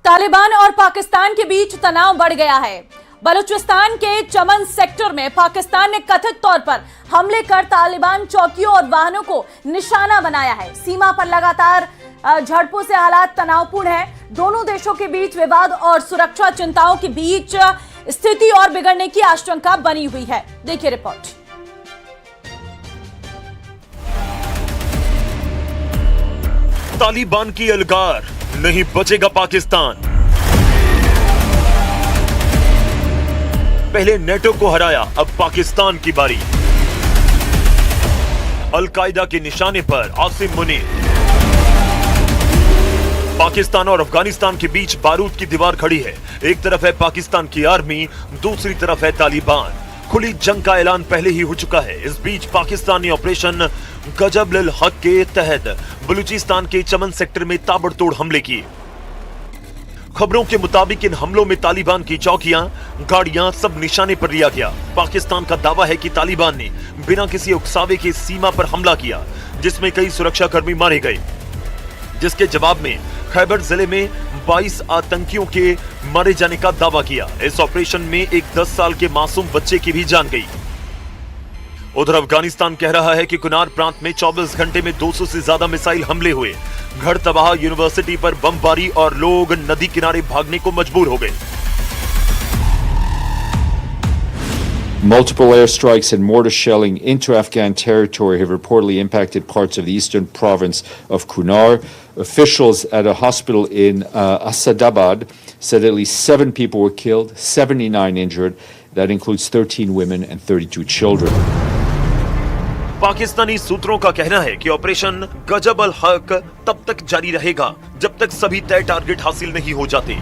तालिबान और पाकिस्तान के बीच तनाव बढ़ गया है। बलूचिस्तान के चमन सेक्टर में पाकिस्तान ने कथित तौर पर हमले कर तालिबान चौकियों और वाहनों को निशाना बनाया है। सीमा पर लगातार झड़पों से हालात तनावपूर्ण है। दोनों देशों के बीच विवाद और सुरक्षा चिंताओं के बीच स्थिति और बिगड़ने की आशंका बनी हुई है। देखिए रिपोर्ट। तालिबान की अलगार, नहीं बचेगा पाकिस्तान। पहले नेटो को हराया, अब पाकिस्तान की बारी। अल-कायदा के निशाने पर आसिम मुनीर। पाकिस्तान और अफगानिस्तान के बीच बारूद की दीवार खड़ी है। एक तरफ है पाकिस्तान की आर्मी, दूसरी तरफ है तालिबान। खुली जंग का ऐलान पहले ही हो चुका है। इस बीच पाकिस्तानी ऑपरेशन गजब हक के तहत बलूचिस्तान के चमन सेक्टर में ताबड़तोड़ हमले किए। खबरों के मुताबिक इन हमलों में तालिबान की चौकियां, गाड़ियां सब निशाने पर लिया गया। पाकिस्तान का दावा है कि तालिबान ने बिना किसी उकसावे के सीमा पर हमला किया, जिसमें कई सुरक्षाकर्मी मारे गए। जिसके जवाब में खैबर जिले में 22 आतंकियों के मारे जाने का दावा किया। इस ऑपरेशन में एक 10 साल के मासूम बच्चे की भी जान गई। उधर अफगानिस्तान कह रहा है कि कुनार प्रांत में 24 घंटे में 200 से ज्यादा मिसाइल हमले हुए। घर तबाह, यूनिवर्सिटी पर बमबारी और लोग नदी किनारे भागने को मजबूर हो गए। Multiple airstrikes and mortar shelling into Afghan territory have reportedly impacted parts of the eastern province of Kunar. Officials at a hospital in Asadabad said at least 7 people were killed, 79 injured. That includes 13 women and 32 children. Pakistani सूत्रों का कहना है कि operation गजब अल हक तब तक जारी रहेगा जब तक सभी तय टारगेट हासिल नहीं हो जाते।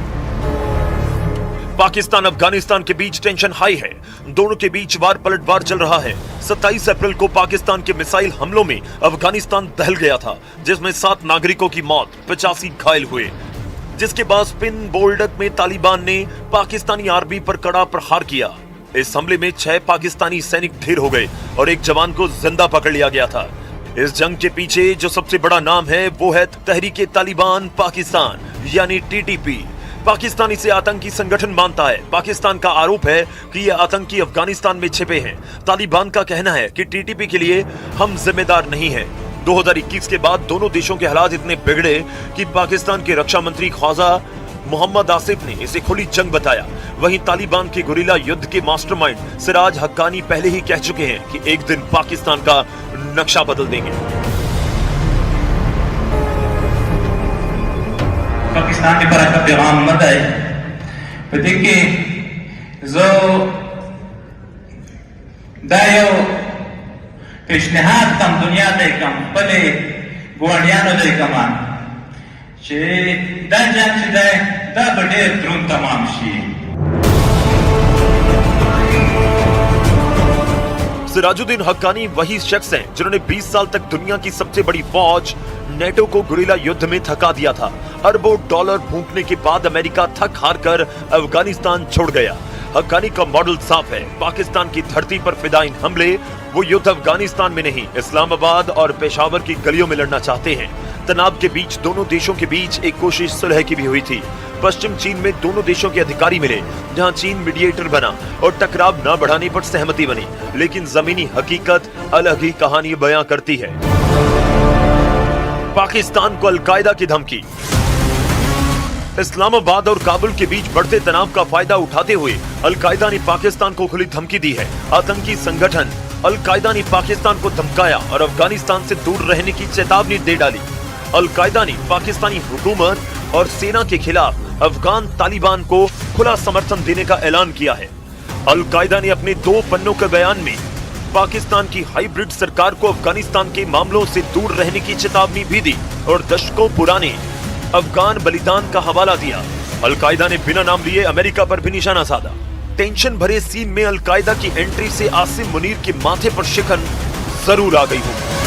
पाकिस्तान अफगानिस्तान के बीच टेंशन हाई है। दोनों के बीच वार पलटवार चल रहा है। 27 अप्रैल को पाकिस्तान के मिसाइल हमलों में अफगानिस्तान दहल गया था, जिसमें 7 नागरिकों की मौत, 85 घायल हुए। जिसके बाद पिन बोल्डक में तालिबान ने पाकिस्तानी आर्मी पर कड़ा प्रहार किया। इस हमले में 6 पाकिस्तानी सैनिक ढेर हो गए और एक जवान को जिंदा पकड़ लिया गया था। इस जंग के पीछे जो सबसे बड़ा नाम है वो है तहरीके तालिबान पाकिस्तान यानी टीटीपी। पाकिस्तान इसे आतंकी संगठन मानता है। पाकिस्तान का आरोप है कि ये आतंकी अफगानिस्तान में छिपे हैं। तालिबान का कहना है कि टीटीपी के लिए हम जिम्मेदार नहीं हैं। 2021 के बाद दोनों देशों के हालात इतने बिगड़े कि पाकिस्तान के रक्षा मंत्री ख्वाजा मोहम्मद आसिफ ने इसे खुली जंग बताया। वहीं तालिबान के गुरिल्ला युद्ध के मास्टरमाइंड सिराज हक्कानी पहले ही कह चुके हैं कि एक दिन पाकिस्तान का नक्शा बदल देंगे। पाकिस्तान के पर पैगाम मत आए देखिए जो दायो पेशनहाद कम दुनिया दे कम पले गुआडियानो दे कमान चे दा जंग से दा बड़े द्रुन तमाम शी। सिराजुद्दीन हक्कानी वही शख्स हैं जिन्होंने 20 साल तक दुनिया की सबसे बड़ी फौज नेटो को गुरिल्ला युद्ध में थका दिया था। अरबों डॉलर फूंकने के बाद अमेरिका थक हार कर अफगानिस्तान छोड़ गया। हक्कानी का मॉडल साफ है। पाकिस्तान की धरती पर फिदाइन हमले, वो युद्ध अफगानिस्तान में नहीं, इस्लामाबाद और पेशावर की गलियों में लड़ना चाहते हैं। तनाव के बीच दोनों देशों के बीच एक कोशिश सुलह की भी हुई थी। पश्चिम चीन में दोनों देशों के अधिकारी मिले, जहां चीन मीडिएटर बना और टकराव न बढ़ाने पर सहमति बनी। लेकिन जमीनी हकीकत अलग ही कहानी बयां करती है। पाकिस्तान को अल-कायदा की धमकी। इस्लामाबाद और काबुल के बीच बढ़ते तनाव का फायदा उठाते हुए अल-कायदा ने पाकिस्तान को खुली धमकी दी है। आतंकी संगठन अल-कायदा ने पाकिस्तान को धमकाया और अफगानिस्तान से दूर रहने की चेतावनी दे डाली। अल-कायदा ने पाकिस्तानी हुकूमत और सेना के खिलाफ अफगान तालिबान को खुला समर्थन देने का ऐलान किया है। अल-कायदा ने अपने 2 पन्नों के बयान में पाकिस्तान की हाइब्रिड सरकार को अफगानिस्तान के मामलों से दूर रहने की चेतावनी भी दी और दशकों पुराने अफगान बलिदान का हवाला दिया। अल-कायदा ने बिना नाम लिए अमेरिका पर भी निशाना साधा। टेंशन भरे सीन में अल-कायदा की एंट्री से आसिम मुनीर के माथे पर शिकन जरूर आ गई होगी।